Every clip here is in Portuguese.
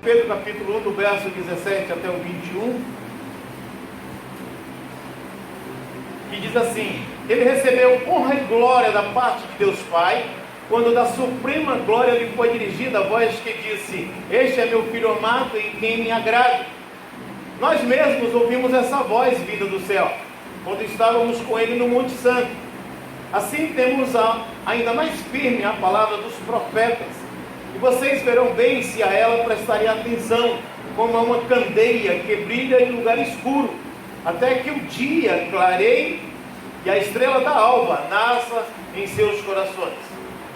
Pedro, capítulo 1, do verso 17 até o 21, que diz assim: ele recebeu honra e glória da parte de Deus Pai, quando da suprema glória lhe foi dirigida a voz que disse: este é meu Filho amado em quem me agrado. Nós mesmos ouvimos essa voz vinda do céu, quando estávamos com ele no Monte Santo. Assim temos ainda mais firme a palavra dos profetas, e vocês verão bem se a ela prestarem atenção, como a uma candeia que brilha em lugar escuro, até que o dia clareie e a estrela da alva nasça em seus corações.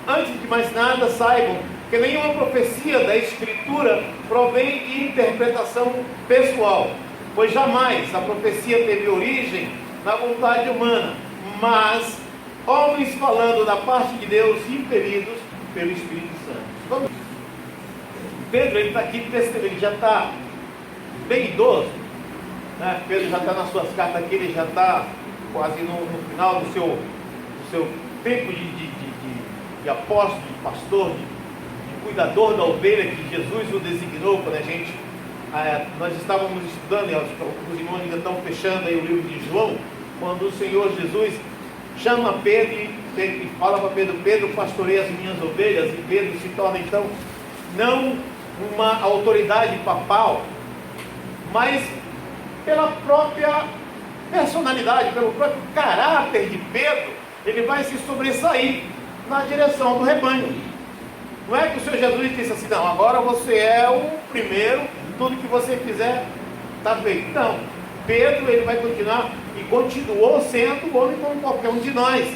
Antes de mais nada, saibam que nenhuma profecia da Escritura provém de interpretação pessoal, pois jamais a profecia teve origem na vontade humana, mas homens falando da parte de Deus, impelidos pelo Espírito Santo. Pedro, ele está aqui, ele já está bem idoso, né? Pedro já está nas suas cartas aqui, ele já está quase no final do seu tempo de apóstolo, de pastor, de cuidador da ovelha que Jesus o designou. Quando nós estávamos estudando, e os irmãos ainda estão fechando aí o livro de João, quando o Senhor Jesus chama Pedro e fala para Pedro: Pedro, pastoreia as minhas ovelhas. E Pedro se torna então não uma autoridade papal, mas pela própria personalidade, pelo próprio caráter de Pedro, ele vai se sobressair na direção do rebanho. Não é que o Senhor Jesus disse assim: não, agora você é o primeiro, tudo que você fizer está feito. Não, Pedro, ele vai continuar e continuou sendo homem como qualquer um de nós.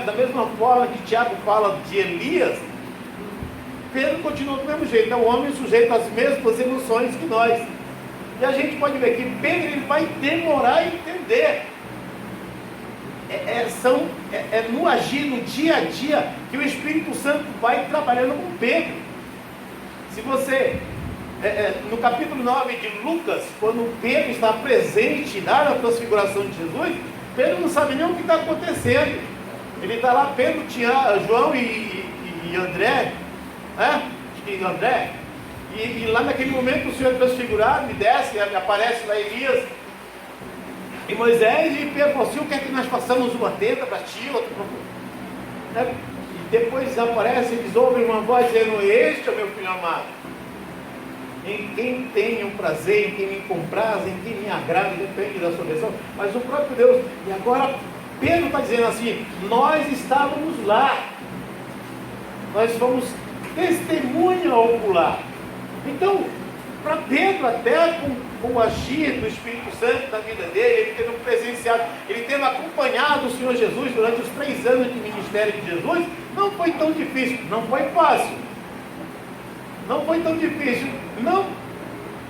Da mesma forma que Tiago fala de Elias, Pedro continuou do mesmo jeito, é um homem sujeito às mesmas emoções que nós. E a gente pode ver que Pedro, ele vai demorar a entender. No agir, no dia a dia, que o Espírito Santo vai trabalhando com Pedro. Se você, no capítulo 9 de Lucas, quando Pedro está presente na transfiguração de Jesus, Pedro não sabe nem o que está acontecendo. Ele está lá, Pedro tinha João e André, e lá naquele momento o Senhor transfigurado e desce, aparece lá Elias e Moisés, e Pedro falou assim: o que é que nós façamos uma tenda para ti, outra para... E depois aparece, eles ouvem uma voz dizendo: este é o meu Filho amado, em quem tenho prazer, em quem me compraz, em quem me agrada. Depende da sua versão, mas o próprio Deus. E agora Pedro está dizendo assim: nós estávamos lá, nós fomos testemunha ocular. Então, para Pedro, até com o agir do Espírito Santo na vida dele, ele tendo presenciado, ele tendo acompanhado o Senhor Jesus durante os 3 anos de ministério de Jesus, não foi tão difícil, não foi fácil, não foi tão difícil, não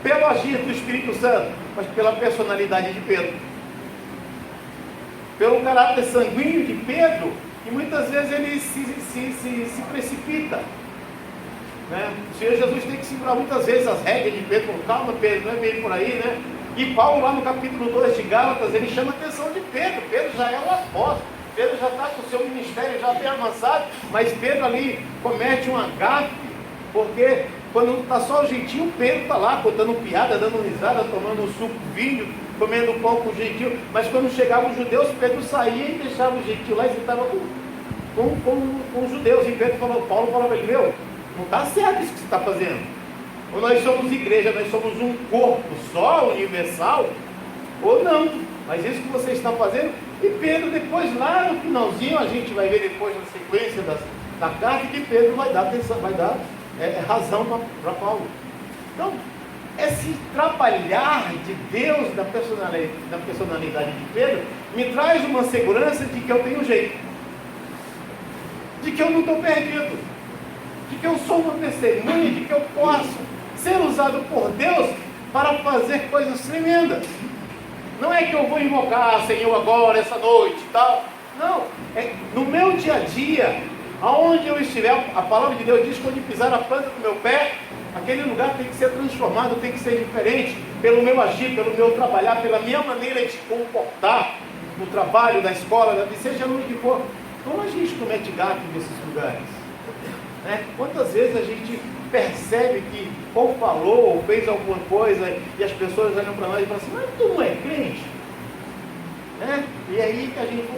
pelo agir do Espírito Santo, mas pela personalidade de Pedro, pelo caráter sanguíneo de Pedro, e muitas vezes ele se precipita. O Senhor Jesus tem que segurar muitas vezes as rédeas de Pedro: calma, Pedro, não é bem por aí, né? E Paulo, lá no capítulo 2 de Gálatas, ele chama a atenção de Pedro. Pedro já é um apóstolo, Pedro já está com o seu ministério já bem avançado, mas Pedro ali comete um agafe, porque quando está só o gentil, Pedro está lá contando piada, dando risada, tomando um suco, vinho, comendo pão com o gentil. Mas quando chegavam os judeus, Pedro saía e deixava o gentil lá e estava com os judeus. E Paulo falava para ele: meu, não está certo isso que você está fazendo. Ou nós somos igreja, nós somos um corpo só, universal, ou não. Mas isso que você está fazendo. E Pedro, depois lá no finalzinho, a gente vai ver depois na sequência da carta, que Pedro vai dar atenção, vai dar razão para Paulo. Então, esse trabalhar de Deus na personalidade de Pedro me traz uma segurança de que eu tenho jeito, de que eu não estou perdido, de que eu sou uma testemunha, de que eu posso ser usado por Deus para fazer coisas tremendas. Não é que eu vou invocar Senhor agora, essa noite e tal. Não, é no meu dia a dia, aonde eu estiver. A palavra de Deus diz que onde pisar a planta do meu pé, aquele lugar tem que ser transformado, tem que ser diferente, pelo meu agir, pelo meu trabalhar, pela minha maneira de comportar no trabalho, na escola, seja onde for. Como a gente comete gato nesses lugares? né? Quantas vezes a gente percebe que ou falou, ou fez alguma coisa, e as pessoas olham para nós e falam assim, mas tu não é crente? Né? E aí que a gente,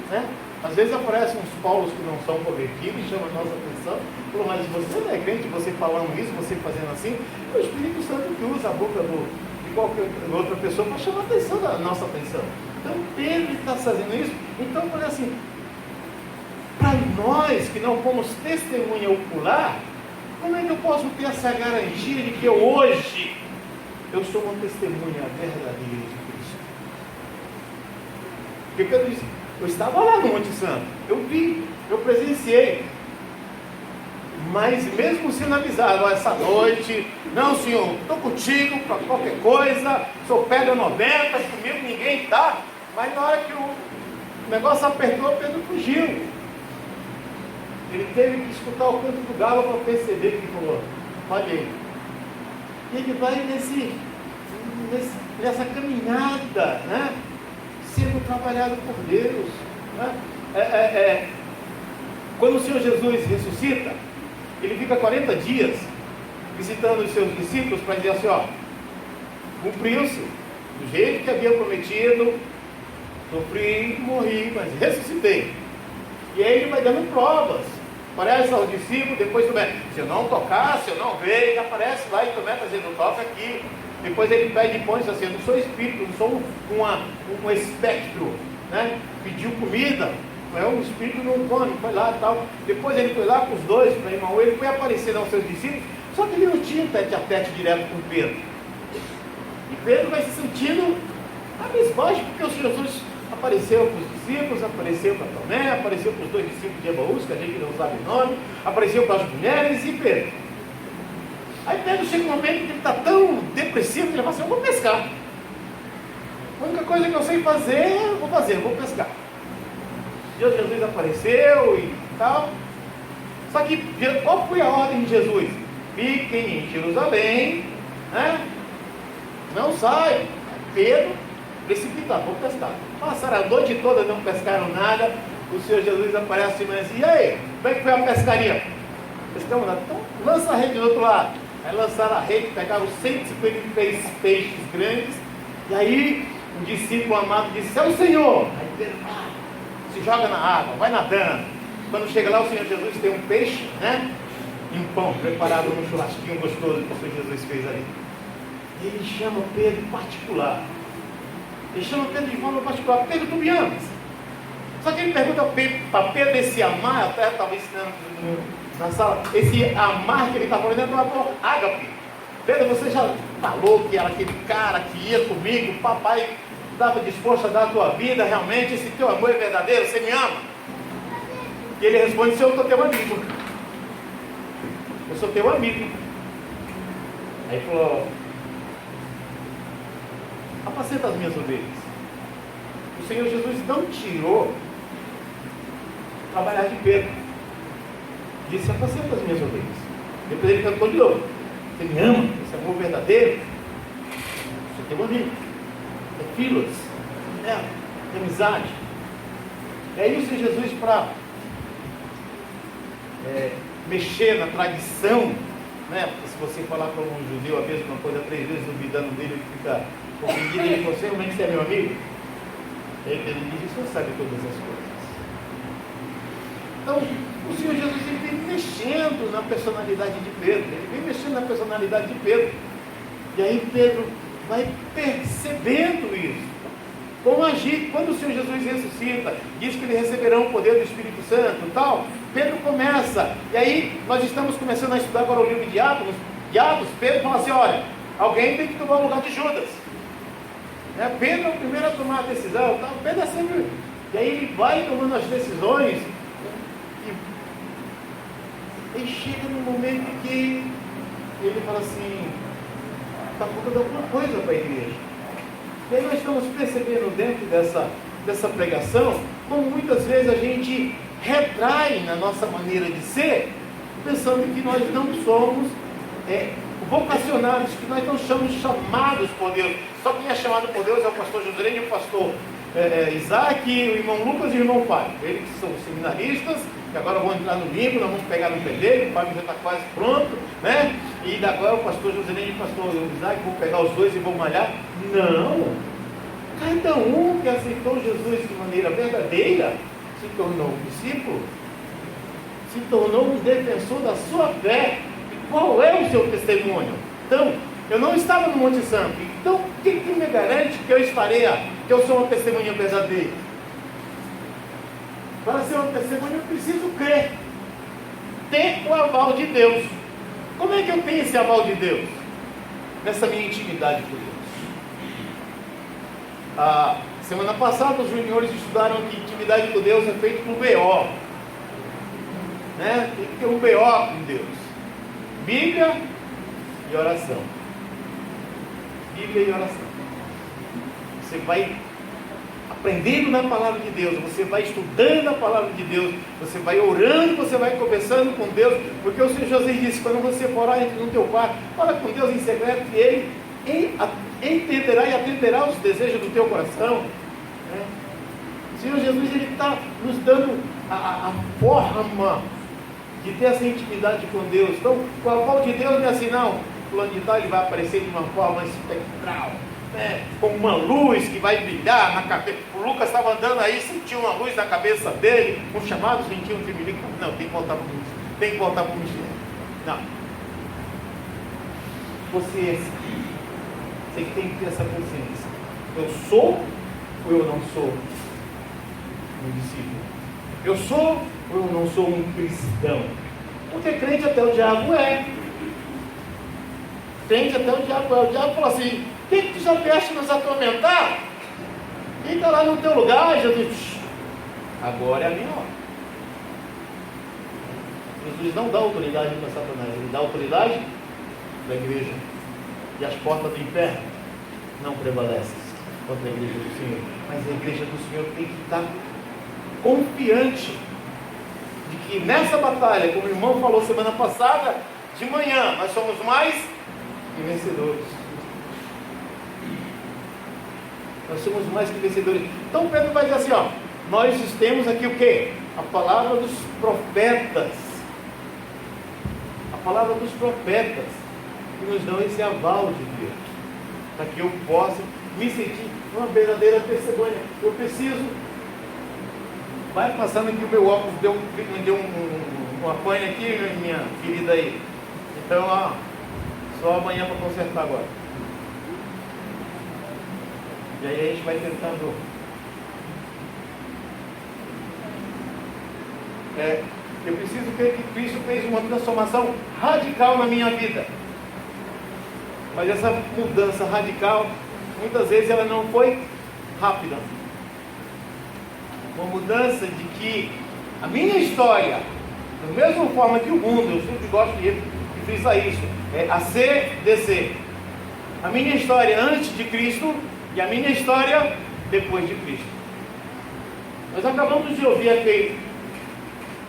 né? Às vezes aparecem uns paulos que não são convertidos e chamam a nossa atenção, falam, mas você não é crente, você falando isso, você fazendo assim, o Espírito Santo que usa a boca de qualquer outra pessoa para chamar a atenção, a nossa atenção. Então Pedro está fazendo isso. Então eu falei assim, para nós que não fomos testemunha ocular, como é que eu posso ter essa garantia de que hoje eu sou uma testemunha verdadeira de Cristo? Porque Pedro disse, eu estava lá no Monte Santo, eu vi, eu presenciei, mas mesmo sendo avisado, essa noite, não senhor, estou contigo para qualquer coisa, sou pedra 90, comigo ninguém está, mas na hora que o negócio apertou, Pedro fugiu. Ele teve que escutar o canto do galo para perceber que falou, falhei. E ele vai nessa caminhada, né? Sendo trabalhado por Deus, né? Quando o Senhor Jesus ressuscita, ele fica 40 dias visitando os seus discípulos para dizer assim, ó, cumpriu-se do jeito que havia prometido, sofri, morri, mas ressuscitei. E aí ele vai dando provas, aparece aos discípulos, depois Tomé, se eu não tocar, se eu não ver, ele aparece lá e Tomé está dizendo, toca aqui. Depois ele pede pão e diz assim, eu não sou espírito, não sou um espectro, né? Pediu comida, o espírito não come, foi lá e tal. Depois ele foi lá com os dois, para irmão, ele foi aparecer aos seus discípulos, só que ele não tinha tete a tete direto com Pedro. E Pedro vai se sentindo abisbaixo, porque o Senhor Jesus apareceu para os discípulos, apareceu para Tomé, apareceu para os dois discípulos de Emaús, que a gente não sabe o nome, apareceu para as mulheres e Pedro. Aí Pedro chega um momento que ele está tão depressivo que ele fala assim, eu vou pescar. A única coisa que eu sei fazer, eu vou pescar. Deus Jesus apareceu e tal. Só que qual foi a ordem de Jesus? Fiquem em Jerusalém, né? Não saiam. Pedro precipitado, vou pescar. Passaram a noite toda, não pescaram nada. O Senhor Jesus aparece e diz assim, e aí, como é que foi a pescaria? Pescamos nada. Então lança a rede do outro lado. Aí lançaram a rede, pegaram 153 peixes grandes. E aí um discípulo amado disse, é o Senhor. Aí Pedro se joga na água, vai nadando. Quando chega lá, o Senhor Jesus tem um peixe, né? E um pão preparado num churrasquinho gostoso que o Senhor Jesus fez ali. E ele chama Pedro em particular. Ele chama Pedro de forma particular. Pedro, tu me amas? Só que ele pergunta para Pedro esse amar, até estava ensinando na sala, esse amar que ele está falando é uma palavra ágape. Pedro, você já falou que era aquele cara que ia comigo, papai estava disposto a dar a tua vida, realmente esse teu amor é verdadeiro, você me ama? E ele responde, eu sou teu amigo. Eu sou teu amigo. Aí ele falou, apacenta as minhas ovelhas. O Senhor Jesus não tirou o trabalhar de Pedro. Disse, apacenta as minhas ovelhas. Depois ele cantou de novo. Você me ama? Esse amor verdadeiro? Você tem um amigo. É filos. É amizade. É isso em Jesus para mexer na tradição, né? Porque se você falar para um judeu a mesma coisa 3 vezes duvidando dele, ele fica ofendido. Ele falou, você realmente é meu amigo? Ele diz, o Senhor sabe todas as coisas. Então, o Senhor Jesus ele vem mexendo na personalidade de Pedro. Ele vem mexendo na personalidade de Pedro. E aí Pedro vai percebendo isso. Como agir, quando o Senhor Jesus ressuscita, diz que eles receberão o poder do Espírito Santo e tal, Pedro começa, e aí nós estamos começando a estudar agora o livro de Atos, Pedro fala assim, olha, alguém tem que tomar o lugar de Judas. Pedro é o primeiro a tomar a decisão, tá? Pedro é sempre, e aí ele vai tomando as decisões, e chega num momento que ele fala assim, está faltando alguma coisa para a igreja. E aí nós estamos percebendo dentro dessa pregação, como muitas vezes a gente retrai na nossa maneira de ser, pensando que nós não somos vocacionados, que nós não somos chamados por Deus. Só quem é chamado por Deus é o pastor Joselino e o pastor Isaac, o irmão Lucas e o irmão Fábio. Eles que são seminaristas, que agora vão entrar no limbo, nós vamos pegar no pé dele, o Fábio já está quase pronto, né? E agora o pastor Joselene e o pastor Isaac vão pegar os dois e vão malhar. Não! Cada um que aceitou Jesus de maneira verdadeira se tornou um discípulo, se tornou um defensor da sua fé. E qual é o seu testemunho? Então, eu não estava no Monte Santo, então o que me garante que eu estarei, que eu sou uma testemunha verdadeira? Para ser uma testemunha eu preciso crer, ter o aval de Deus. Como é que eu tenho esse aval de Deus? Nessa minha intimidade com Deus. Semana passada os juniores estudaram que intimidade com Deus é feito com BO, né? Tem que ter um BO com Deus: Bíblia e oração. Bíblia e oração. Você vai aprendendo na palavra de Deus, você vai estudando a palavra de Deus, você vai orando, você vai conversando com Deus, porque o Senhor José disse: quando você for orar, entre no teu quarto, fala com Deus em secreto, e Ele entenderá e atenderá os desejos do teu coração, né? O Senhor Jesus, Ele está nos dando a forma de ter essa intimidade com Deus. Então, com a aval de Deus, não é assim, não. O plano de tal, ele vai aparecer de uma forma espectral, né? Com uma luz que vai brilhar na cabeça. O Lucas estava andando aí, sentiu uma luz na cabeça dele, um chamado, sentiu um tremelico. Não, tem que voltar para o mistério. Tem que voltar para o mistério. Não. Você é assim. Você tem que ter essa consciência. Eu sou ou eu não sou um discípulo? Eu sou ou eu não sou um cristão? Porque crente até o diabo é. Crente até o diabo é. O diabo fala assim: quem que tu já vieste nos atormentar? Fica lá no teu lugar, Jesus. Agora é a minha hora. Jesus não dá autoridade para Satanás, ele dá autoridade para a igreja. E as portas do inferno não prevalecem contra a igreja do Senhor. Mas a igreja do Senhor tem que estar confiante de que nessa batalha, como o irmão falou semana passada, de manhã, nós somos mais que vencedores. Nós somos mais que vencedores. Então Pedro vai dizer assim, ó: nós temos aqui o quê? A palavra dos profetas. A palavra dos profetas que nos dão esse aval de Deus, para que eu possa me sentir uma verdadeira testemunha. Eu preciso. Vai passando aqui o meu óculos, me deu um apanho aqui, minha querida aí. Então, ó, só amanhã para consertar agora. E aí a gente vai tentando. Eu preciso crer que Cristo fez uma transformação radical na minha vida. Mas essa mudança radical, muitas vezes ela não foi rápida. Uma mudança de que a minha história, da mesma forma que o mundo, eu sempre gosto de frisar isso, é ACDC. A minha história antes de Cristo e a minha história depois de Cristo. Nós acabamos de ouvir aqui,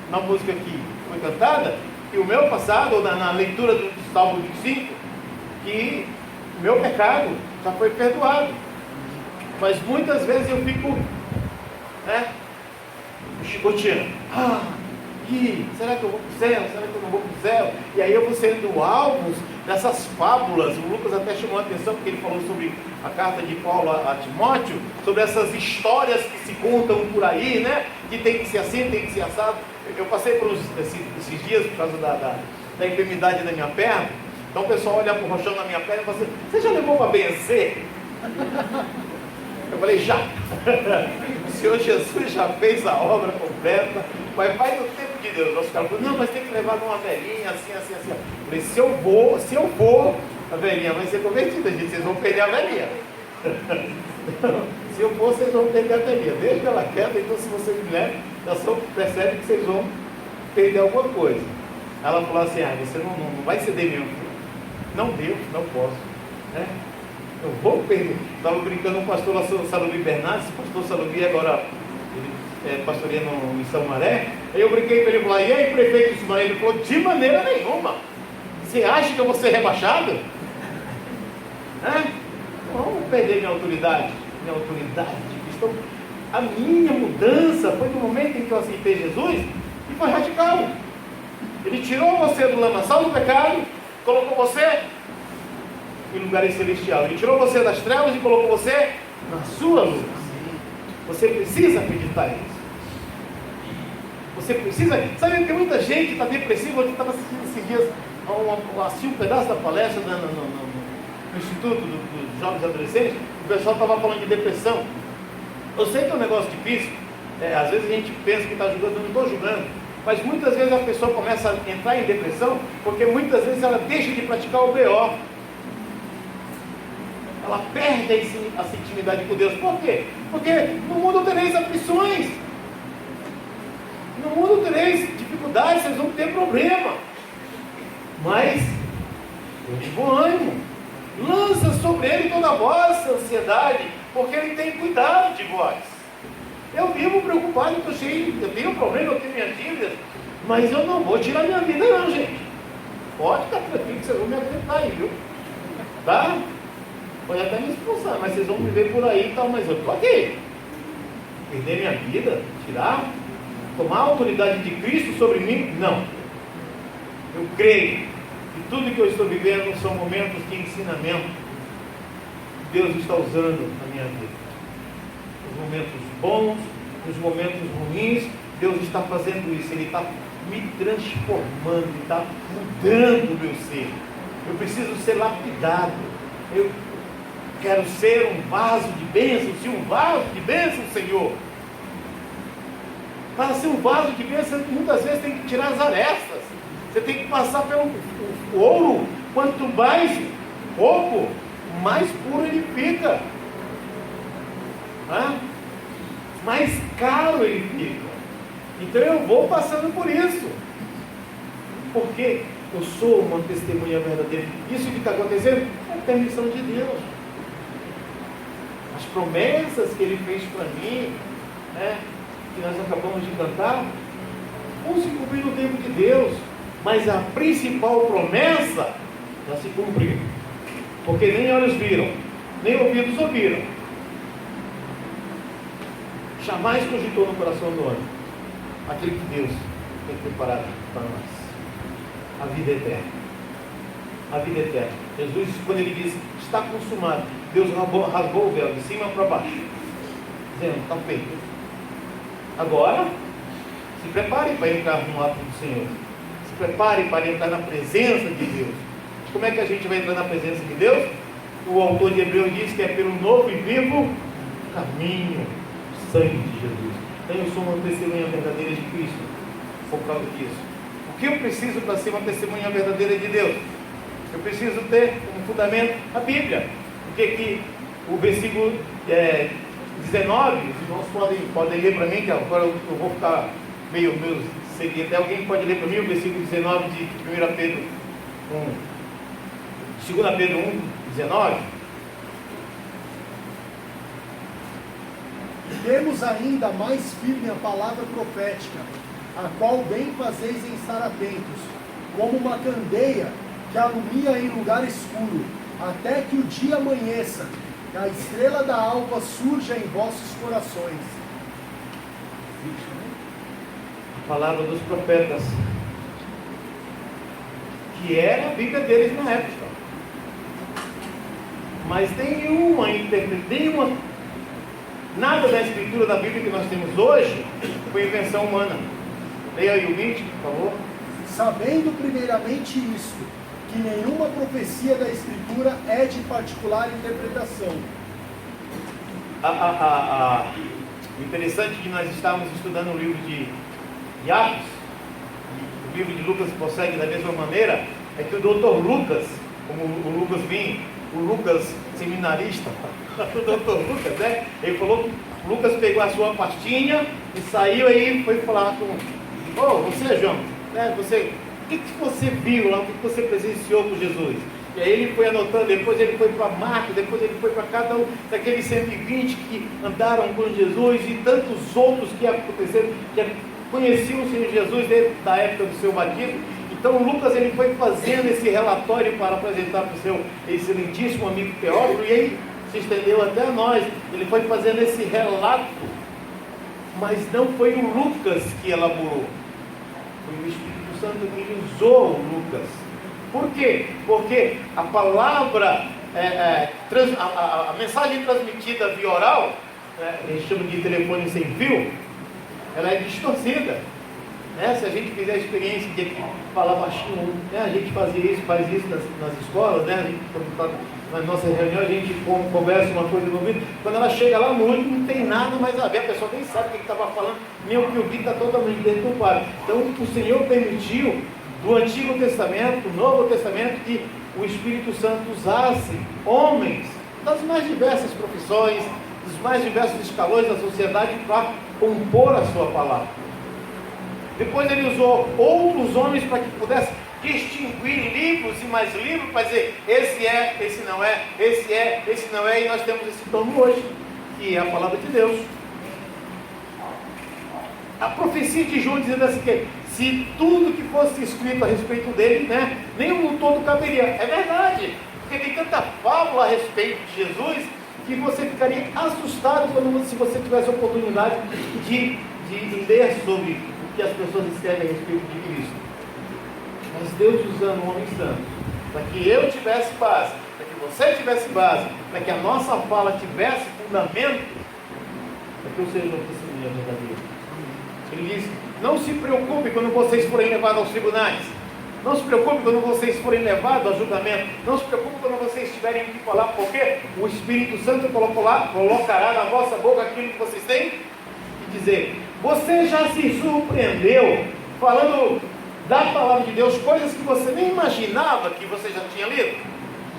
na música que foi cantada, que o meu passado, ou na leitura do Salmo 25, que o meu pecado já foi perdoado. Mas muitas vezes eu fico, chicoteando. Será que eu vou para o céu? Será que eu não vou para o céu? E aí eu vou sendo alvo dessas fábulas. O Lucas até chamou a atenção porque ele falou sobre a carta de Paulo a Timóteo, sobre essas histórias que se contam por aí, né? Que tem que ser assim, tem que ser assado. Eu passei por esses dias por causa da enfermidade da minha perna. Então o pessoal olha para o rochão na minha perna e fala assim: você já levou para benzer? Eu falei: já. O Senhor Jesus já fez a obra completa, mas vai no tempo de Deus. Os caras falaram: não, mas tem que levar uma velhinha assim, assim, assim. Eu falei: se eu for, a velhinha vai ser convertida, gente. Vocês vão perder a velhinha. Se eu for, vocês vão perder a velhinha. Deixa ela quieta, então se vocês me levam, já só percebe que vocês vão perder alguma coisa. Ela falou assim: você não vai ceder meu filho. Não deu, não posso. Eu vou perder. Estava brincando com o pastor Salomé Bernardes, o pastor Salomé agora ele pastoreia em São Maré. Aí eu brinquei com ele e falei: e aí, prefeito de Sumaré? Ele falou: de maneira nenhuma. Você acha que eu vou ser rebaixado? Não vou perder minha autoridade. Minha autoridade. Então, A minha mudança foi no momento em que eu aceitei Jesus e foi radical. Ele tirou você do lamaçal do pecado, colocou você em lugares celestiais. Ele tirou você das trevas e colocou você na sua luz. Você precisa acreditar nisso. Você precisa. Sabe, tem muita gente que está depressiva. Eu estava assistindo esses dias um pedaço da palestra no Instituto dos Jovens Adolescentes. O pessoal estava falando de depressão. Eu sei que é um negócio difícil. Às vezes a gente pensa que está julgando, eu não estou julgando. Mas muitas vezes a pessoa começa a entrar em depressão porque muitas vezes ela deixa de praticar o BO. Ela perde essa intimidade com Deus. Por quê? Porque no mundo tereis aflições. No mundo tereis dificuldades, vocês vão ter problema. Mas, de bom ânimo. Lança sobre ele toda a vossa ansiedade, porque ele tem cuidado de vós. Eu vivo preocupado, eu tenho problema, eu tenho minhas dívidas, mas eu não vou tirar minha vida não, gente. Pode ficar tranquilo que vocês vão me aguentar aí, viu? Tá? Pode até me expulsar, mas vocês vão me ver por aí e tal, mas eu estou aqui. Perder minha vida? Tirar? Tomar a autoridade de Cristo sobre mim? Não. Eu creio que tudo que eu estou vivendo são momentos de ensinamento que Deus está usando na minha vida. Nos momentos bons, nos momentos ruins, Deus está fazendo isso. Ele está me transformando, Ele está mudando o meu ser. Eu preciso ser lapidado. Eu quero ser um vaso de bênção, se um vaso de bênção, Senhor. Para ser um vaso de bênção, muitas vezes tem que tirar as arestas. Você tem que passar pelo ouro. Quanto mais roubo, mais puro ele fica. Mais caro ele fica. Então eu vou passando por isso. Porque eu sou uma testemunha verdadeira. Isso que está acontecendo é permissão de Deus. As promessas que Ele fez para mim, que nós acabamos de cantar, vão se cumprir no tempo de Deus. Mas a principal promessa já se cumpriu. Porque nem olhos viram, nem ouvidos ouviram. Jamais cogitou no coração do homem aquilo que Deus tem preparado para nós. A vida eterna. A vida eterna. Jesus, quando Ele diz, está consumado, Deus rasgou o véu de cima para baixo, dizendo, está feito. Agora, se prepare para entrar no ato do Senhor. Se prepare para entrar na presença de Deus. Como é que a gente vai entrar na presença de Deus? O autor de Hebreus diz que é pelo novo e vivo caminho, sangue de Jesus. Então eu sou uma testemunha verdadeira de Cristo por causa disso. O que eu preciso para ser uma testemunha verdadeira de Deus? Eu preciso ter como fundamento a Bíblia. Porque que o versículo 19, os irmãos podem ler para mim, que agora eu vou ficar meio seguido. Até alguém pode ler para mim o versículo 19 de 1 Pedro 1. 2 Pedro 1, 19. Temos ainda mais firme a palavra profética, a qual bem fazeis em estar atentos, como uma candeia que alumia em lugar escuro, até que o dia amanheça, e a estrela da alva surja em vossos corações. A palavra dos profetas, que era a Bíblia deles na época. Mas nada da escritura da Bíblia que nós temos hoje foi invenção humana. Leia aí o 20, por favor. Sabendo primeiramente isto, que nenhuma profecia da Escritura é de particular interpretação. O interessante é que nós estávamos estudando o livro de Atos, o livro de Lucas prossegue da mesma maneira, é que o doutor Lucas, como o Lucas Vinho, o Lucas seminarista, o doutor Lucas, né? Ele falou que Lucas pegou a sua pastinha e saiu aí e foi falar com você, João, né? O que você viu lá, o que você presenciou com Jesus? E aí ele foi anotando, depois ele foi para Marcos, depois ele foi para cada um daqueles 120 que andaram com Jesus e tantos outros que aconteceram, que conheciam o Senhor Jesus desde a época do seu batismo. Então Lucas ele foi fazendo esse relatório para apresentar para o seu excelentíssimo amigo Teófilo, e aí se estendeu até a nós. Ele foi fazendo esse relato Mas não foi o Lucas que elaborou, foi o Espírito Santo que usou o Lucas. Por quê? Porque a palavra, a mensagem transmitida via oral, a gente chama de telefone sem fio, ela é distorcida. Se a gente fizer a experiência de falar baixinho, a gente faz isso nas escolas, a gente, quando está na nossa reunião, a gente conversa uma coisa no ouvido, quando ela chega lá no último, não tem nada mais a ver, a pessoa nem sabe o que estava falando, nem o que ouvido está totalmente dentro do quadro. Então o Senhor permitiu, do Antigo Testamento, do Novo Testamento, que o Espírito Santo usasse homens das mais diversas profissões, dos mais diversos escalões da sociedade para compor a sua palavra. Depois ele usou outros homens para que pudesse distinguir livros e mais livros, para dizer, esse é, esse não é, esse é, esse não é, e nós temos esse tomo hoje, que é a palavra de Deus. A profecia de João dizendo assim, que se tudo que fosse escrito a respeito dele, nenhum todo caberia. É verdade, porque tem tanta fábula a respeito de Jesus, que você ficaria assustado se você tivesse a oportunidade de ler sobre o que as pessoas escrevem a respeito de Cristo. Mas Deus usando o homem santo, para que eu tivesse base, para que você tivesse base, para que a nossa fala tivesse fundamento, para que eu seja uma testemunha verdadeira. Ele diz, não se preocupe quando vocês forem levados aos tribunais, não se preocupe quando vocês forem levados a julgamento, não se preocupe quando vocês tiverem que falar, porque o Espírito Santo colocará na vossa boca aquilo que vocês têm que dizer. Você já se surpreendeu falando da palavra de Deus, coisas que você nem imaginava que você já tinha lido?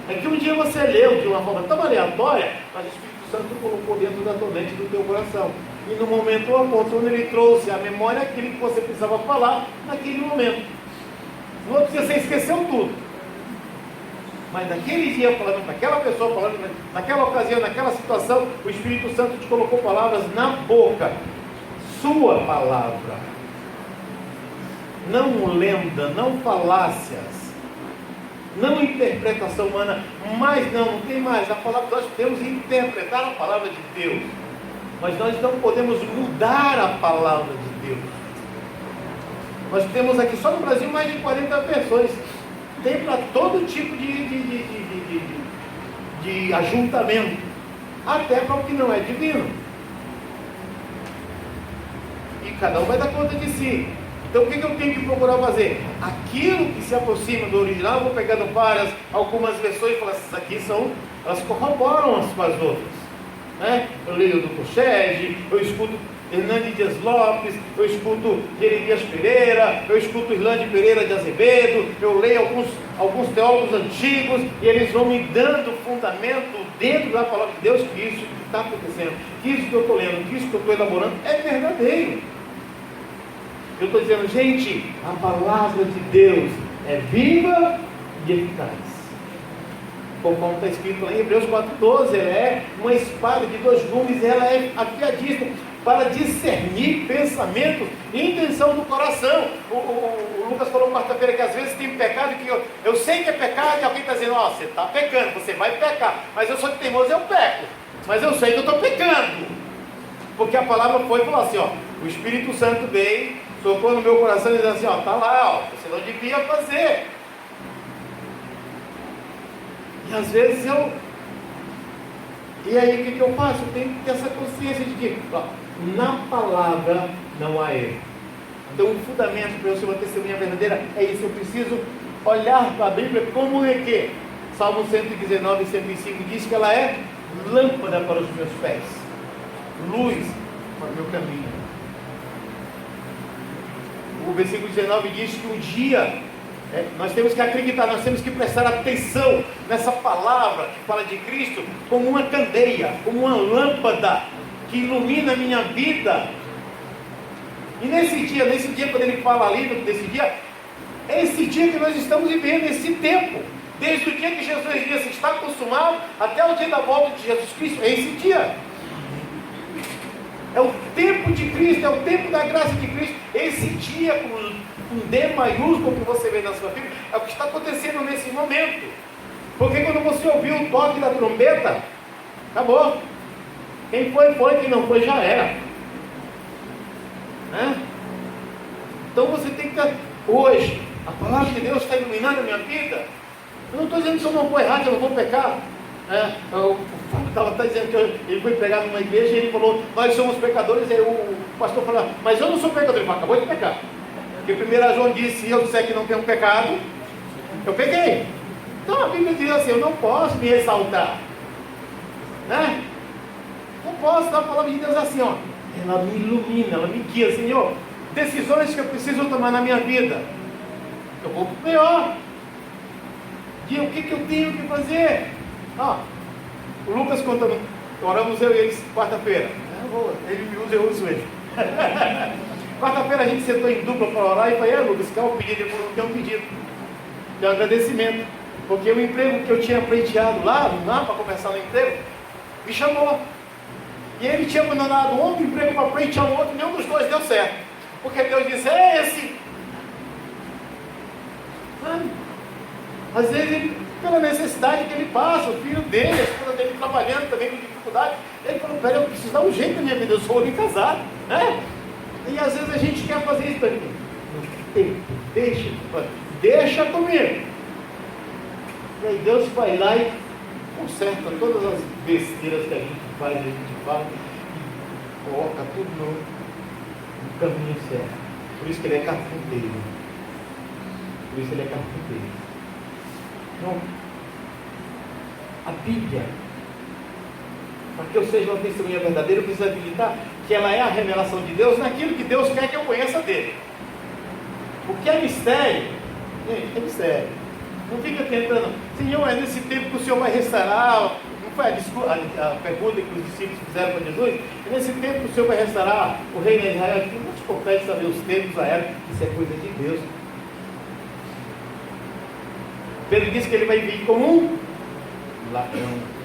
É que um dia você leu de uma forma tão aleatória, mas o Espírito Santo colocou dentro da tua mente, do teu coração, e no momento oportuno ele trouxe à memória aquilo que você precisava falar naquele momento. No outro dia você esqueceu tudo, mas naquele dia, falando com aquela pessoa, falando naquela ocasião, naquela situação, o Espírito Santo te colocou palavras na boca, sua palavra, não lenda, não falácias, não interpretação humana, mas não tem mais. A palavra, nós podemos interpretar a palavra de Deus, mas nós não podemos mudar a palavra de Deus. Nós temos aqui só no Brasil mais de 40 versões, tem para todo tipo de ajuntamento, até para o que não é divino, e cada um vai dar conta de si. Então o que eu tenho que procurar fazer? Aquilo que se aproxima do original, eu vou pegando várias, algumas versões e falar, essas aqui elas corroboram umas com as outras. Eu leio do Cochege, eu escuto Hernani Dias Lopes, eu escuto Jeremias Pereira, eu escuto Irlande Pereira de Azevedo, eu leio alguns teólogos antigos, e eles vão me dando fundamento dentro da palavra de Deus, que isso que está acontecendo, que isso que eu estou lendo, que isso que eu estou elaborando é verdadeiro. Eu estou dizendo, gente, a palavra de Deus é viva e eficaz. Como está escrito lá em Hebreus 4,12, ela é uma espada de 2 gumes, ela é afiadíssima para discernir pensamentos e intenção do coração. O Lucas falou quarta-feira que às vezes tem pecado que eu sei que é pecado, e alguém está dizendo, você está pecando, você vai pecar, mas eu sou teimoso, eu peco, mas eu sei que eu estou pecando, porque a palavra foi e falou assim, o Espírito Santo veio, tocou no meu coração e disse assim, está lá, você não devia fazer. E às vezes e aí o que eu faço? Eu tenho que ter essa consciência de que na palavra não há erro. Então o fundamento para eu ser uma testemunha verdadeira é isso, eu preciso olhar para a Bíblia como é que Salmo 119 e 105 diz que ela é lâmpada para os meus pés, luz para o meu caminho. O versículo 19 diz que um dia nós temos que acreditar, nós temos que prestar atenção nessa palavra que fala de Cristo como uma candeia, como uma lâmpada que ilumina a minha vida. E nesse dia quando ele fala ali desse dia, é esse dia que nós estamos vivendo, esse tempo, desde o dia que Jesus disse está consumado até o dia da volta de Jesus Cristo, é esse dia. É o tempo de Cristo, é o tempo da graça de Cristo. Esse dia com D maiúsculo que você vê na sua Bíblia, é o que está acontecendo nesse momento. Porque quando você ouviu o toque da trombeta, acabou. Quem foi, quem não foi, já era. né? Então você tem que estar, hoje, a palavra de Deus está iluminando a minha vida. Eu não estou dizendo que eu não vou errar, que eu não vou pecar. O Fábio estava dizendo que ele foi pregar numa igreja e ele falou, nós somos pecadores, e o pastor falou, mas eu não sou pecador. Ele falou, acabou de pecar. Porque 1 João disse, se eu disser que não tenho pecado, eu pequei. Então a Bíblia diz assim, eu não posso me exaltar, né? Não posso, a palavra de Deus é assim, ó, ela me ilumina, ela me guia, Senhor, decisões que eu preciso tomar na minha vida, eu vou para o melhor. E o que eu tenho que fazer? O Lucas contando, oramos eu e ele quarta-feira. Ele me usa, eu uso ele. Quarta-feira a gente sentou em dupla para orar e falei, Lucas, qual é o pedido? Ele falou, tem um pedido, tem um agradecimento, porque o emprego que eu tinha pleiteado lá para começar no emprego, me chamou. E ele tinha abandonado um outro emprego para pleitear um outro, nenhum dos dois deu certo. Porque Deus disse, é esse. Às vezes, pela necessidade que ele passa, o filho dele, a esposa dele trabalhando também com dificuldade, ele falou, velho, eu preciso dar um jeito na minha vida, eu sou homem casado, né? E às vezes a gente quer fazer isso também. Deixa comigo. E aí Deus vai lá e conserta todas as besteiras que a gente faz, a gente fala, e coloca tudo no caminho certo. Por isso que ele é carpinteiro. Por isso ele é carpinteiro. Então, a Bíblia, para que eu seja uma testemunha verdadeira, eu preciso habilitar que ela é a revelação de Deus naquilo que Deus quer que eu conheça dele. O que é mistério, gente, é mistério. Não fica tentando, Senhor, é nesse tempo que o Senhor vai restaurar. Não foi a pergunta que os discípulos fizeram para Jesus? É nesse tempo que o Senhor vai restaurar o reino de Israel? Não te compete saber os tempos da época, isso é coisa de Deus. Pedro disse que ele vai vir como um ladrão.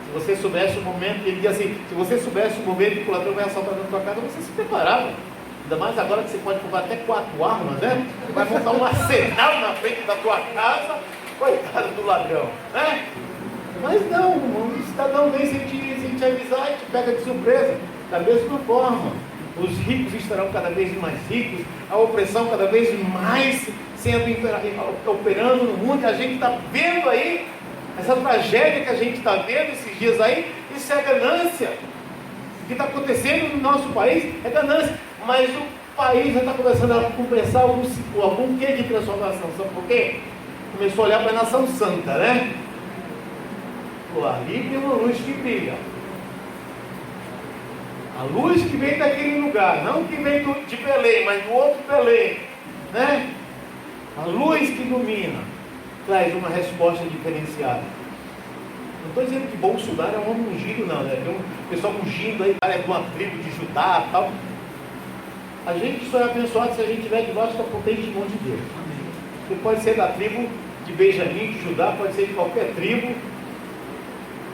Se você soubesse o momento, ele diz assim, se você soubesse o momento que o ladrão vai assaltar na tua casa, você se preparava. Ainda mais agora que você pode comprar até 4 armas, né? Você vai montar um arsenal na frente da tua casa, coitado do ladrão, né? Mas não, o cidadão vem sem te avisar e te pega de surpresa. Da mesma forma, os ricos estarão cada vez mais ricos, a opressão cada vez mais sendo operando no mundo, e a gente está vendo aí, essa tragédia que a gente está vendo esses dias aí, isso é ganância. O que está acontecendo no nosso país é ganância, mas o país já está começando a começar algum quê de transformação, sabe por quê? Começou a olhar para a nação santa, né? Pô, ali tem uma luz que brilha. A luz que vem daquele lugar, não que vem de Belém, mas do outro Belém, né? A luz que ilumina traz uma resposta diferenciada. Não estou dizendo que Bolsonaro é um homem ungido, não, né? Tem um pessoal ungindo aí, cara, é de uma tribo de Judá e tal. A gente só é abençoado se a gente tiver debaixo da potente mão de Deus. Você pode ser da tribo de Benjamim, de Judá, pode ser de qualquer tribo,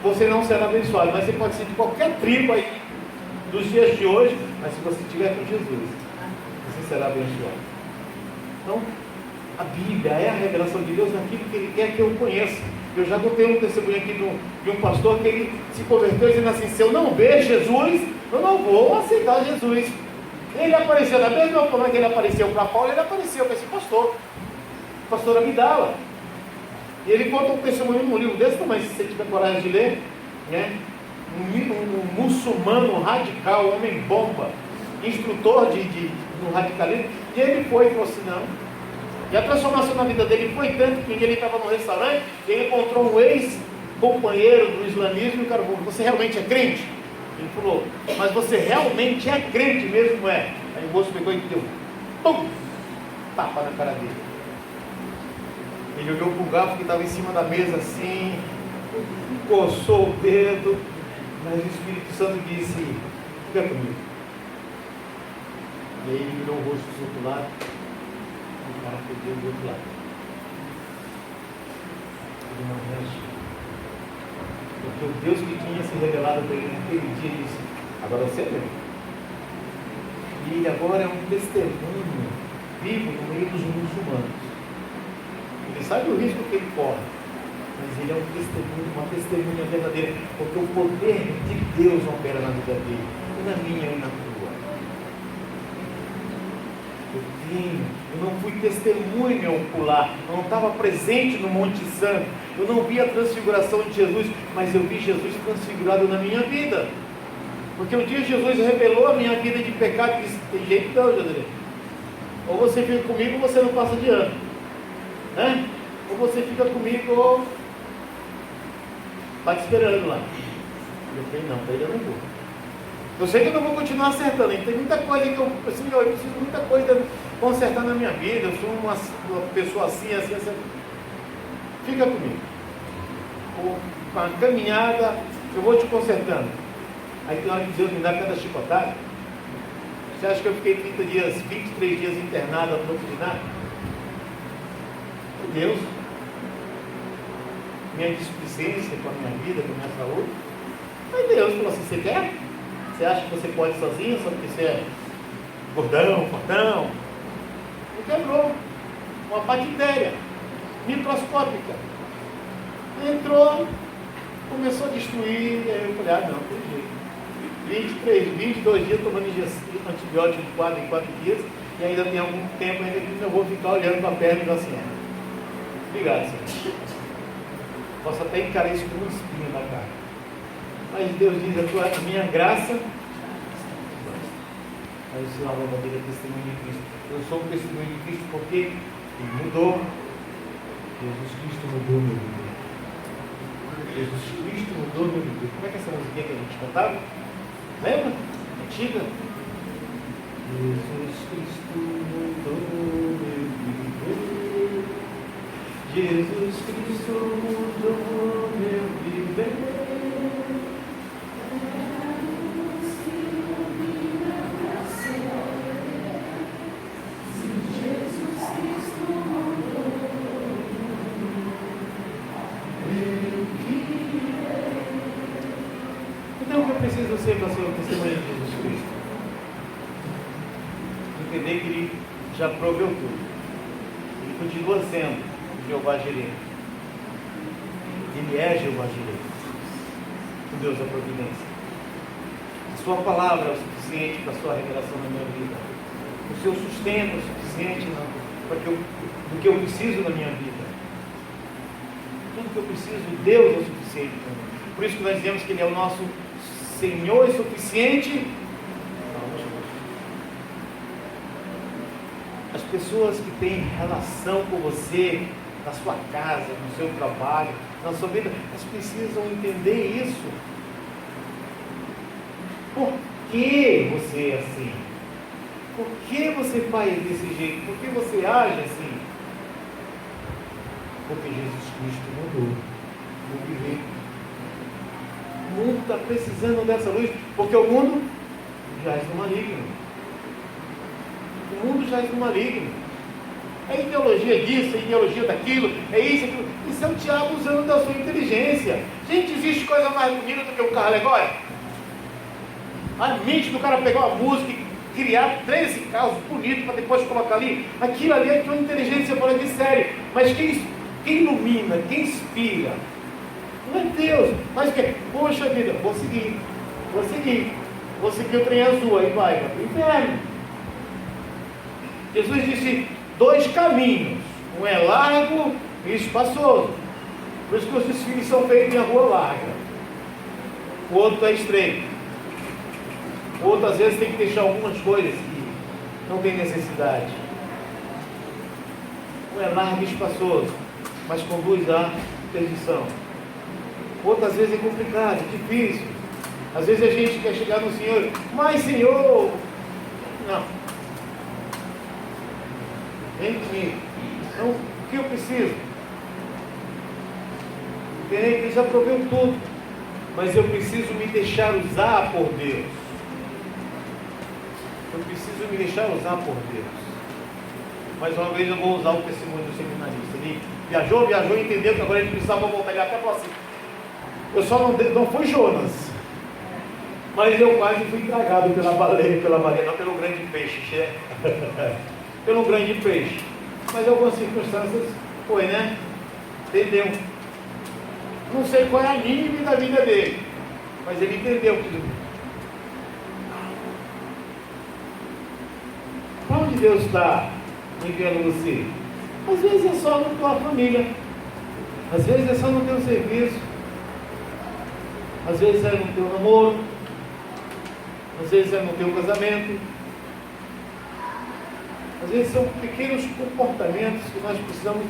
você não será abençoado, mas você pode ser de qualquer tribo aí dos dias de hoje, mas se você estiver com Jesus, você será abençoado. Então, a Bíblia é a revelação de Deus naquilo que Ele quer que eu conheça. Eu já contei um testemunho aqui de um pastor que ele se converteu dizendo assim, se eu não ver Jesus, eu não vou aceitar Jesus. Ele apareceu da mesma forma que ele apareceu para Paulo, ele apareceu para esse pastor Abdala. E ele conta um testemunho num livro desse tamanho, se você tiver coragem de ler, né? Um muçulmano radical, homem bomba, instrutor do radicalismo, e ele foi e falou assim, não. E a transformação na vida dele foi tanto que ele estava no restaurante, e ele encontrou um ex-companheiro do islamismo, e o cara falou, você realmente é crente? Ele falou, mas você realmente é crente mesmo, é? Aí o moço pegou e deu pum, tapa na cara dele. Ele olhou para o garfo que estava em cima da mesa assim, coçou o dedo, mas o Espírito Santo disse, fica comigo. E aí ele virou o rosto do outro lado, e o cara perdeu do outro lado. Ele não reagiu. Porque o Deus que tinha se revelado para ele naquele dia disse, agora você é meu. E ele agora é um testemunho vivo no meio dos muçulmanos. Ele sabe o risco que ele corre, mas ele é um testemunho, uma testemunha verdadeira, porque o poder de Deus opera na vida dele, e na minha e na tua. Eu não fui testemunha ocular, eu não estava presente no Monte Santo, eu não vi a transfiguração de Jesus, mas eu vi Jesus transfigurado na minha vida. Porque um dia Jesus revelou a minha vida de pecado e disse: tem jeito não, José. Ou você fica comigo ou você não passa de ano, né? Ou você fica comigo ou está te esperando lá. Eu falei: não, daí eu não vou. Eu sei que eu não vou continuar acertando, tem muita coisa que eu preciso de muita coisa consertar na minha vida. Eu sou uma pessoa assim, assim, assim. Fica comigo. Com a caminhada, eu vou te consertando. Aí tem hora que Deus me dá cada chicotada. Você acha que eu fiquei 30 dias, 23 dias internado, não fiz nada? Foi Deus. Minha displicência com a minha vida, com a minha saúde. Foi Deus. Falou assim: você quer? Você acha que você pode sozinho, só porque você é gordão, fortão? Me quebrou. Uma bactéria microscópica. Entrou, começou a destruir. Aí eu falei: ah, não, tem jeito. 22 dias tomando antibiótico de 4 em 4 dias, e ainda tem algum tempo ainda que eu vou ficar olhando para a perna e dizer assim: obrigado, Senhor. Posso até encarar isso como um espinho na cara. Mas Deus diz: a minha graça. Aí o Senhor vai bater a testemunho de Cristo. Eu sou o testemunho de Cristo porque Ele mudou. Jesus Cristo mudou meu vida. Jesus Cristo mudou meu vida. Como é que é essa musiquinha que a gente cantava? Lembra? Antiga? Jesus Cristo mudou meu viver. Jesus Cristo mudou meu viver. Então o que eu preciso ser para ser o testemunho de Jesus Cristo? Entender que Ele já proveu tudo. Ele continua sendo Jeová Jireh. Ele é Jeová Jireh, o Deus da providência. A sua palavra é o suficiente para a sua revelação na minha vida. O seu sustento é o suficiente para do que eu preciso na minha vida. Tudo que eu preciso, Deus é o suficiente para mim. Por isso que nós dizemos que Ele é o nosso Senhor suficiente. As pessoas que têm relação com você, na sua casa, no seu trabalho, na sua vida, elas precisam entender isso. Por que você é assim? Por que você faz desse jeito? Por que você age assim? Porque Jesus Cristo mudou o viver. O mundo está precisando dessa luz, porque o mundo jaz no maligno. O mundo jaz no maligno. É ideologia disso, é ideologia daquilo, é isso, aquilo. Isso é o diabo usando da sua inteligência. Gente, existe coisa mais bonita do que um carro alegórico? A mente do cara pegar uma música e criar 13 carros bonitos para depois colocar ali. Aquilo ali é tua inteligência fora de série. Mas quem ilumina, quem inspira, não é Deus. Mas que, poxa vida, vou seguir o trem azul, aí vai para o inferno. Jesus disse 2 caminhos, um é largo e espaçoso. Por isso que os desfiles são feitos em rua larga. O outro é estreito. O outro às vezes tem que deixar algumas coisas que não tem necessidade. Um é largo e espaçoso, mas conduz à perdição. O outro às vezes é complicado, é difícil. Às vezes a gente quer chegar no Senhor, mas Senhor, não. Vem comigo. Então, o que eu preciso? Entender que Ele já proveu tudo, mas eu preciso me deixar usar por Deus. Eu preciso me deixar usar por Deus. Mais uma vez eu vou usar o testemunho do seminarista. Ele viajou e entendeu que agora ele precisava voltar. Ele até falou assim: eu só não fui Jonas, mas eu quase fui tragado pela baleia, não pelo grande peixe, pelo grande peixe. Mas algumas circunstâncias foi, né? Entendeu? Não sei qual é a nível da vida dele, mas ele entendeu tudo. Para onde Deus está enviando você? Às vezes é só na tua família, às vezes é só no teu serviço, às vezes é no teu namoro, às vezes é no teu casamento, às vezes são pequenos comportamentos que nós precisamos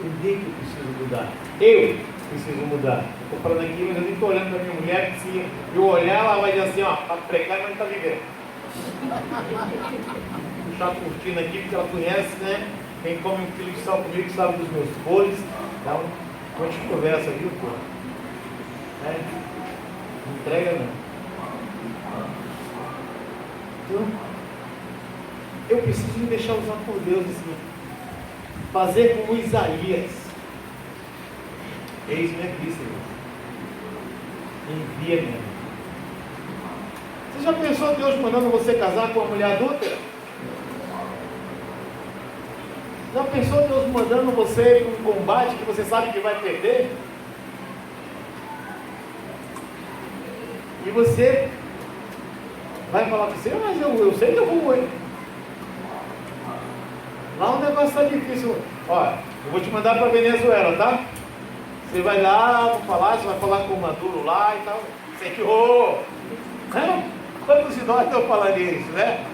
entender que eu preciso mudar. Eu preciso mudar. Estou falando aqui, mas eu estou olhando para minha mulher, que se eu olhar, ela vai dizer assim, ó, está pregando, mas não está vivendo. Puxar a cortina aqui, porque ela conhece, né? Quem come um quilo de sal comigo sabe dos meus podres. Então, a gente conversa, viu, pô? Não entrega, não. Então, eu preciso me deixar usar por Deus, assim, fazer como Isaías. Eis-me aqui, Senhor. Envia-me. Você já pensou Deus mandando você casar com uma mulher adúltera? Já pensou Deus mandando você para um combate que você sabe que vai perder? E você vai falar para você, mas eu sei que eu vou morrer. Lá o negócio está difícil. Olha, eu vou te mandar para Venezuela, tá? Você vai lá no palácio, vai falar com o Maduro lá e tal. Senhor! Quantos de nós estão falando isso, né?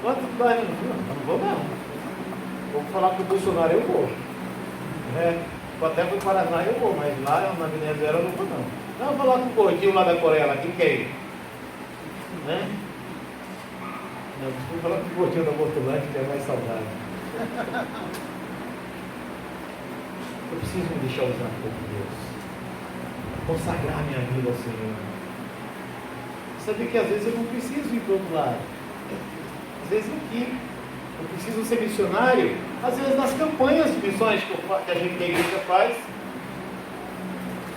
Quantos de nós não vou não. Vou falar com o Bolsonaro, eu vou. Até para o Paraná eu vou, mas lá na Venezuela eu não vou não. Não, vou falar com o gordinho lá da Coreia, lá, quem que é ele? Não, vou falar com o gordinho da Portulândia, que é mais saudável. Eu preciso me deixar usar por Deus. Consagrar minha vida ao Senhor. Saber que às vezes eu não preciso ir para o outro lado. Às vezes aqui. Eu preciso ser missionário. Às vezes nas campanhas de missões que a igreja faz.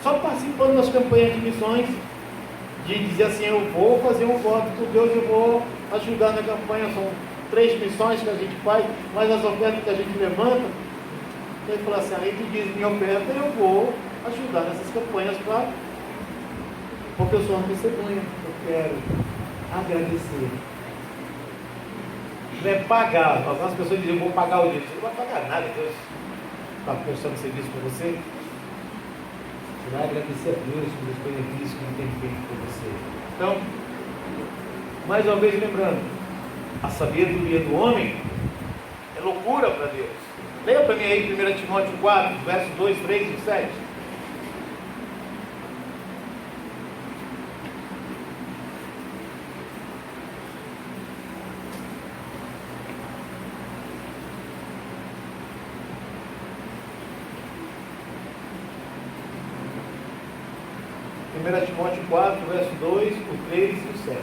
Só participando das campanhas de missões. De dizer assim, eu vou fazer um voto por Deus, eu vou ajudar na campanha. São 3 missões que a gente faz, mais as ofertas que a gente levanta. Ele fala assim, além de dizer minha oferta, eu vou ajudar nessas campanhas, claro. Porque eu sou uma testemunha, eu quero agradecer. Não é pagar. Algumas pessoas dizem, eu vou pagar o dízimo. Você não vai pagar nada, Deus está prestando serviço para você. Você vai agradecer a Deus pelos benefícios que Ele tem feito por você. Então, mais uma vez lembrando, a sabedoria do homem é loucura para Deus. Leia para mim aí 1 Timóteo 4, versos 2, 3 e 7. Timóteo 4, verso 2, o 3 e o 7.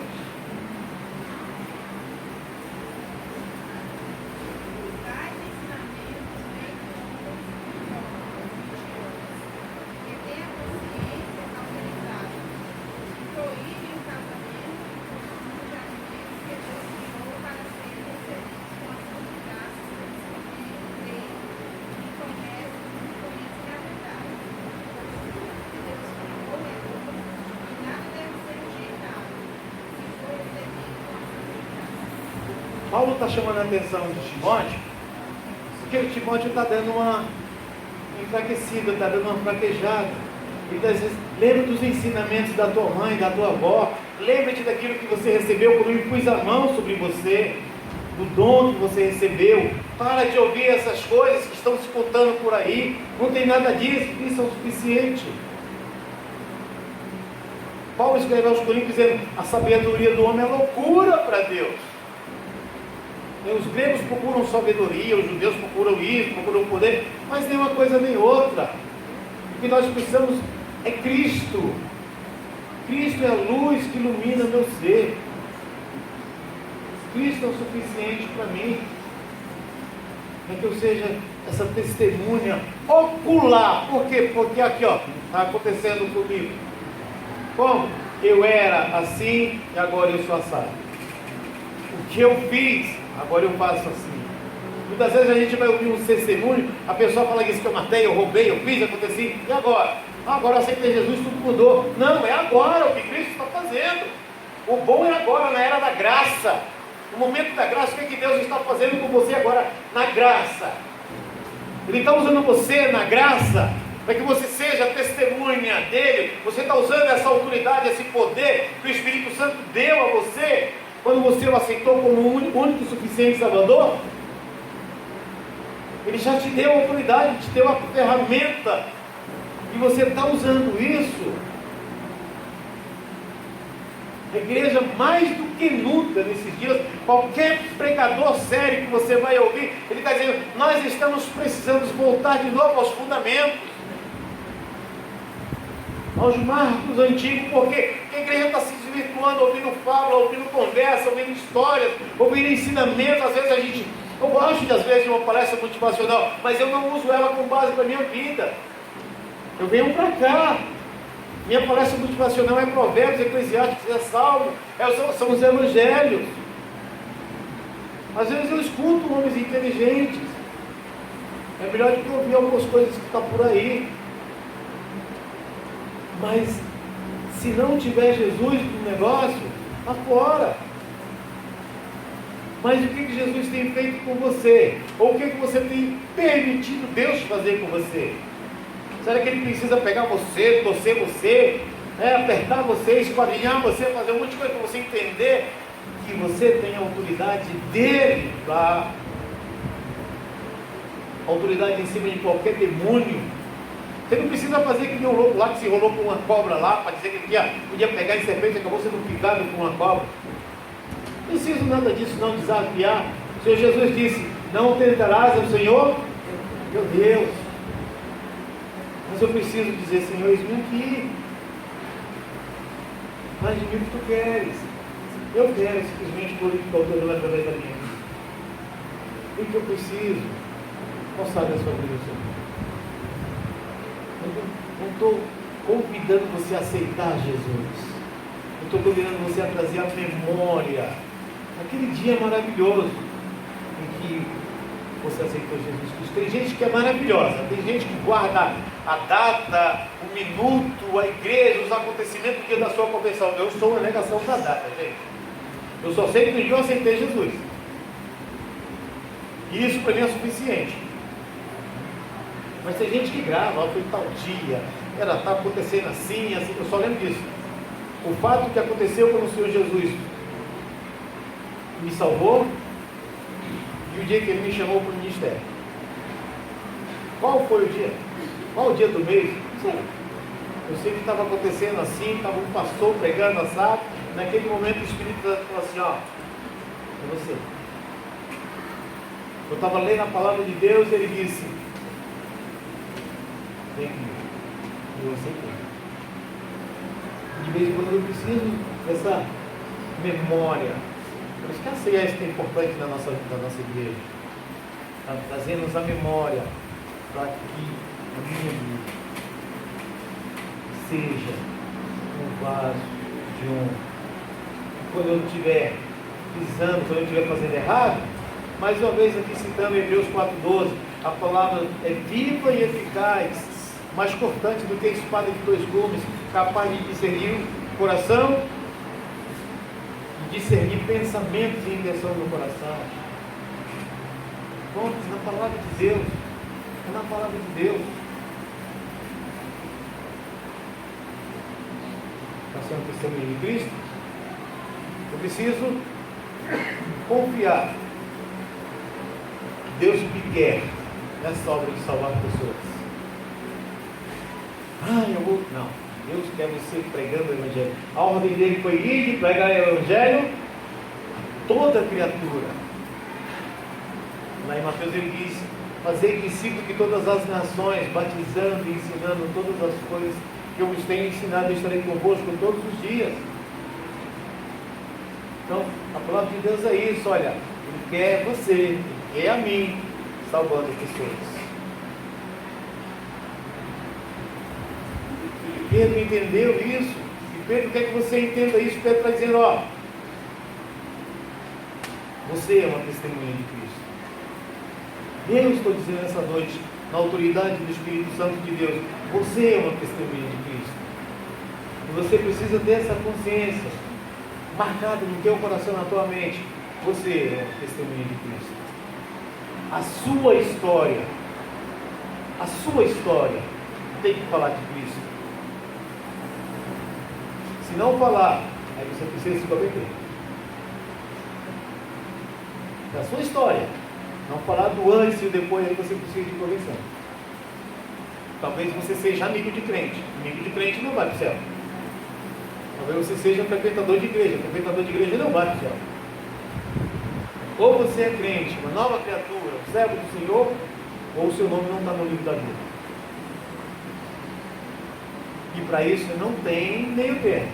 Paulo está chamando a atenção de Timóteo, porque Timóteo está dando uma enfraquecida, está dando uma fraquejada. Ele às vezes, lembra dos ensinamentos da tua mãe, da tua avó, lembra-te daquilo que você recebeu quando eu pus a mão sobre você, do dom que você recebeu. Para de ouvir essas coisas que estão se contando por aí, não tem nada disso, isso é o suficiente. Paulo escreveu aos Coríntios dizendo, a sabedoria do homem é loucura para Deus. Os gregos procuram sabedoria, os judeus procuram isso, procuram poder, mas nem uma coisa nem outra. O que nós precisamos é Cristo. Cristo é a luz que ilumina meu ser. Cristo é o suficiente para mim. Para que eu seja essa testemunha ocular. Por quê? Porque aqui, ó, está acontecendo comigo. Como? Eu era assim e agora eu sou assado. O que eu fiz, agora eu faço assim. Muitas vezes a gente vai ouvir um testemunho, a pessoa fala isso que eu matei, eu roubei, eu fiz, aconteci, e agora? Agora eu aceitei Jesus, tudo mudou. Não, é agora o que Cristo está fazendo. O bom é agora, na era da graça. No momento da graça, o que Deus está fazendo com você agora na graça? Ele está usando você na graça para que você seja testemunha dele. Você está usando essa autoridade, esse poder que o Espírito Santo deu a você quando você o aceitou como o único e suficiente Salvador. Ele já te deu a autoridade, te deu a ferramenta, e você está usando isso. A igreja, mais do que nunca nesses dias, qualquer pregador sério que você vai ouvir, ele está dizendo: nós estamos precisando voltar de novo aos fundamentos, aos marcos antigos, porque a igreja está se desvirtuando, ouvindo fábula, ouvindo conversa, ouvindo histórias, ouvindo ensinamentos. Às vezes eu gosto às vezes de uma palestra motivacional, mas eu não uso ela com base para a minha vida. Eu venho para cá, minha palestra motivacional é Provérbios, Eclesiastes, é Salmo, são os Evangelhos. Às vezes eu escuto homens inteligentes, é melhor do que ouvir algumas coisas que estão por aí. Mas se não tiver Jesus no negócio, está fora. Mas o que Jesus tem feito com você? Ou o que você tem permitido Deus fazer com você? Será que Ele precisa pegar você, torcer você, apertar você, esquadrinhar você, fazer um monte de coisa para você entender que você tem a autoridade dele, a autoridade em cima de qualquer demônio? Você não precisa fazer que nem um louco lá que se enrolou com uma cobra lá, para dizer que ele podia pegar em serpente e acabou sendo picado com uma cobra. Não preciso nada disso, não desafiar. O Senhor Jesus disse: não tentarás ao Senhor, meu Deus. Mas eu preciso dizer: Senhor, eis-me aqui. Faz de mim o que tu queres. Eu quero simplesmente glorificar o teu nome através da minha vida. O que eu preciso? Qual sabe a sua vida, Senhor? Eu não estou convidando você a aceitar Jesus. Eu estou convidando você a trazer a memória aquele dia maravilhoso em que você aceitou Jesus Cristo. Tem gente que é maravilhosa, tem gente que guarda a data, o minuto, a igreja, os acontecimentos do dia da sua conversão. Eu sou uma negação da data, gente. Eu só sei que no dia eu aceitei Jesus. E isso para mim é suficiente. Mas tem gente que grava: foi tal dia, está acontecendo assim, assim. Eu só lembro disso. O fato que aconteceu quando o Senhor Jesus me salvou e o dia que Ele me chamou para o ministério. Qual foi o dia? Qual o dia do mês? Não sei. Eu sei que estava acontecendo assim, estava um pastor pregando assado. Naquele momento o Espírito Santo falou assim: ó, é você. Eu estava lendo a palavra de Deus e Ele disse: vem comigo. E eu aceitei. De vez em quando eu preciso dessa memória. Por isso que a ceia é importante na nossa igreja. Está trazendo-nos a memória para que a minha vida seja um vaso de honra. Quando eu estiver pisando, quando eu estiver fazendo errado, mais uma vez aqui citando Hebreus 4,12, a palavra é viva e eficaz, mais cortante do que a espada de dois gumes, capaz de discernir o coração e discernir pensamentos e intenção do coração. Bom, na palavra de Deus, é na palavra de Deus. Está sendo testemunha de Cristo? Eu preciso confiar que Deus me quer nessa obra de salvar pessoas. Não. Deus quer você pregando o Evangelho. A ordem dele foi ir e pregar o Evangelho toda criatura. Lá em Mateus ele diz: fazer discípulos de todas as nações, batizando e ensinando todas as coisas que eu vos tenho ensinado. Eu estarei convosco todos os dias. Então, a palavra de Deus é isso. Olha, Ele quer você, Ele quer a mim, salvando pessoas. Pedro entendeu isso, e Pedro quer que você entenda isso. Pedro está dizendo: ó, você é uma testemunha de Cristo. Eu estou dizendo essa noite, na autoridade do Espírito Santo de Deus, você é uma testemunha de Cristo. E você precisa ter essa consciência marcada no teu coração, na tua mente. Você é testemunha de Cristo. A sua história tem que falar de Cristo. Se não falar, aí você precisa se converter. Da sua história. Não falar do antes e o depois, aí você precisa de conversão. Talvez você seja amigo de crente. Amigo de crente não vai para o céu. Talvez você seja frequentador de igreja. Frequentador de igreja não vai para o céu. Ou você é crente, uma nova criatura, um servo do Senhor, ou o seu nome não está no livro da vida. E para isso não tem meio termo.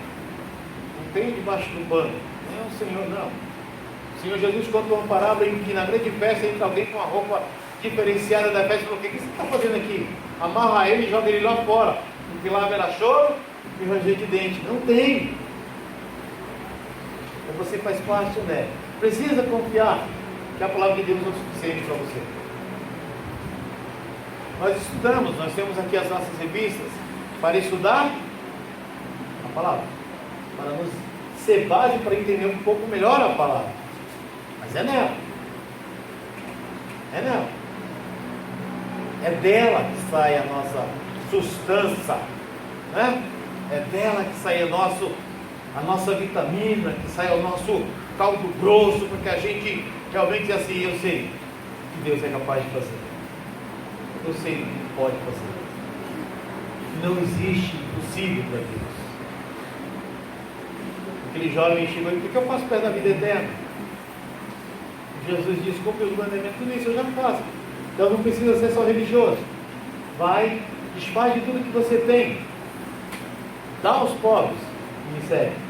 Não tem debaixo do pano. Não é o Senhor, não. O Senhor Jesus conta uma parábola em que na grande festa entra alguém com uma roupa diferenciada da festa e falou: o que você está fazendo aqui? Amarra ele e joga ele lá fora. Porque lá haverá choro e ranger de dente. Não tem. Então você faz parte, né? Precisa confiar que a palavra de Deus é o suficiente para você. Nós estudamos, nós temos aqui as nossas revistas para estudar a palavra, para nos ser base para entender um pouco melhor a palavra. Mas é nela. É nela. É dela que sai a nossa sustância, né? É dela que sai a nossa vitamina, que sai o nosso caldo grosso, porque a gente realmente diz assim: eu sei que Deus é capaz de fazer, eu sei o que pode fazer, não existe impossível para Deus. Aquele jovem chegou e: o que eu faço perto da vida eterna? Jesus disse: cumpre os mandamentos. Tudo isso eu já faço, então não precisa ser só religioso. Vai, desfaz de tudo que você tem, dá aos pobres e me segue.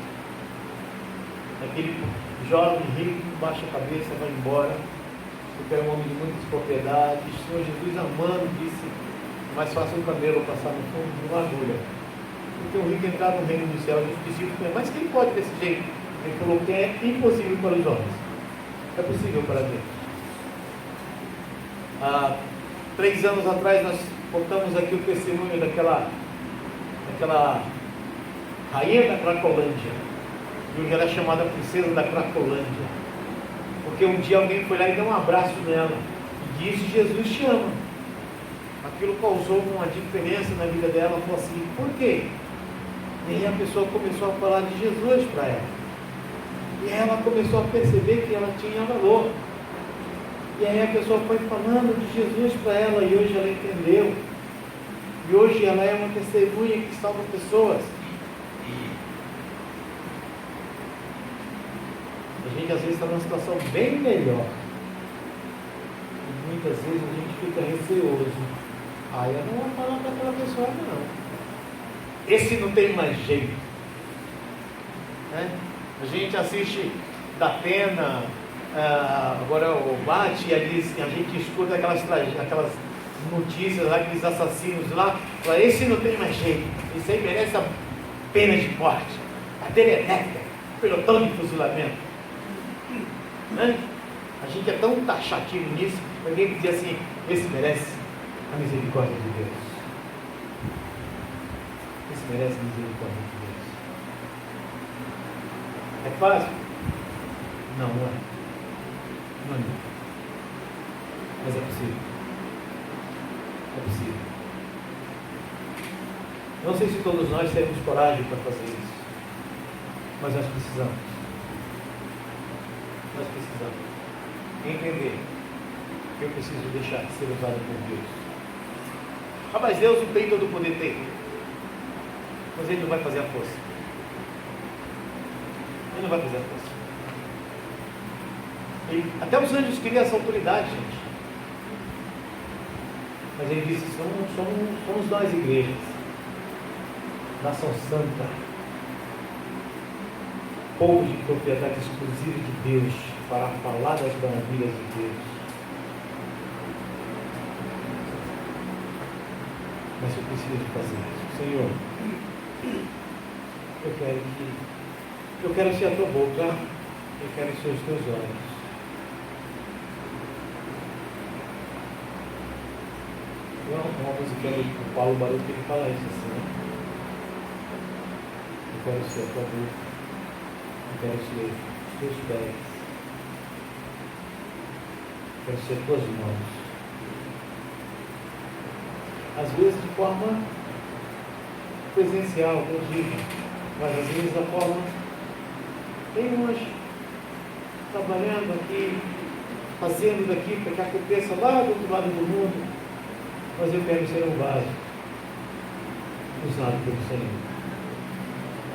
Aquele jovem rico baixa a cabeça, vai embora, porque era um homem de muitas propriedades. O Senhor Jesus, amando, disse: mais fácil um camelo passar no fundo de uma agulha do que um rico entrar no reino dos céus. Os discípulos: mas quem pode desse jeito? Ele falou que é impossível para os homens, é possível para Deus. Há 3 anos atrás nós contamos aqui o testemunho daquela rainha da Cracolândia. E hoje ela é chamada princesa da Cracolândia, porque um dia alguém foi lá e deu um abraço nela e disse: Jesus te ama. Aquilo causou uma diferença na vida dela. Ela falou assim: por quê? E aí a pessoa começou a falar de Jesus para ela, e aí ela começou a perceber que ela tinha valor, e aí a pessoa foi falando de Jesus para ela, e hoje ela entendeu, e hoje ela é uma testemunha que salva pessoas. A gente às vezes está numa situação bem melhor, e muitas vezes a gente fica receoso: eu não vou falar para aquela pessoa não, esse não tem mais jeito, né? A gente assiste Datena, agora o Bate, e a gente escuta aquelas notícias lá, aqueles assassinos lá, fala: esse não tem mais jeito, esse aí merece a pena de morte, cadeira elétrica, pelotão de fuzilamento. Né? A gente é tão taxativo nisso, que alguém diz assim: esse merece a misericórdia de Deus, esse merece a misericórdia de Deus. É fácil? Não, não é. Não é. Mas é possível. É possível. Não sei se todos nós temos coragem para fazer isso, mas nós precisamos. Nós precisamos entender que eu preciso deixar de ser usado por Deus. Mas Deus não tem todo o poder, tem, mas Ele não vai fazer a força. Ele não vai fazer a força. Até os anjos queriam essa autoridade, gente. Mas Ele disse: somos nós, igrejas, nação santa, povo de propriedade exclusiva de Deus, para falar das maravilhas de Deus. Mas eu preciso fazer isso. Senhor, eu quero ser a tua boca, eu quero ser os teus olhos. Uma música do Paulo Baruch, ele fala isso assim, né? Eu quero ser a tua boca, eu quero ser os teus pés, quero ser tuas mãos. Às vezes de forma presencial, tangível, mas às vezes da forma bem longe, trabalhando aqui, fazendo daqui para que aconteça lá do outro lado do mundo, mas eu quero ser um vaso usado pelo Senhor.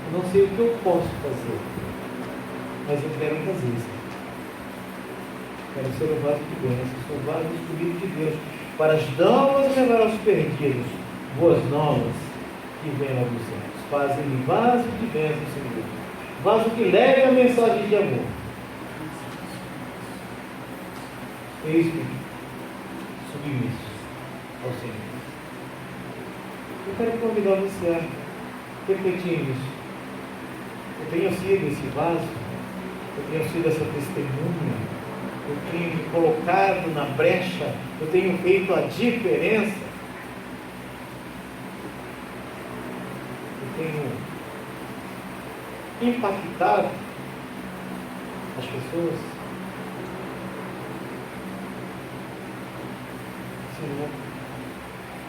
Eu não sei o que eu posso fazer, mas eu quero fazer isso. Quero ser um vaso de bênção, sou um vaso escolhido de Deus, para as novas levar aos perdidos, boas novas que vêm lá dos céus. Fazem-me vaso de bênção, Senhor. Vaso que leve a mensagem de amor. Eis-me submisso ao Senhor. Eu quero convidar você a refletir nisso. Eu tenho sido esse vaso, eu tenho sido essa testemunha, eu tenho me colocado na brecha, eu tenho feito a diferença, eu tenho impactado as pessoas. Senhor,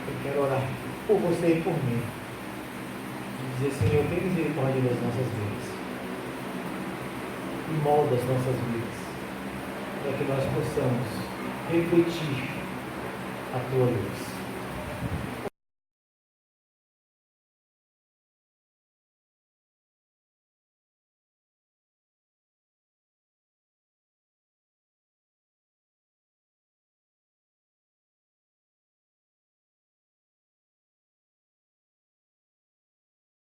eu quero orar por você e por mim. E dizer, Senhor, tem misericórdia das nossas vidas. E molda as nossas vidas, para que nós possamos refletir a tua luz.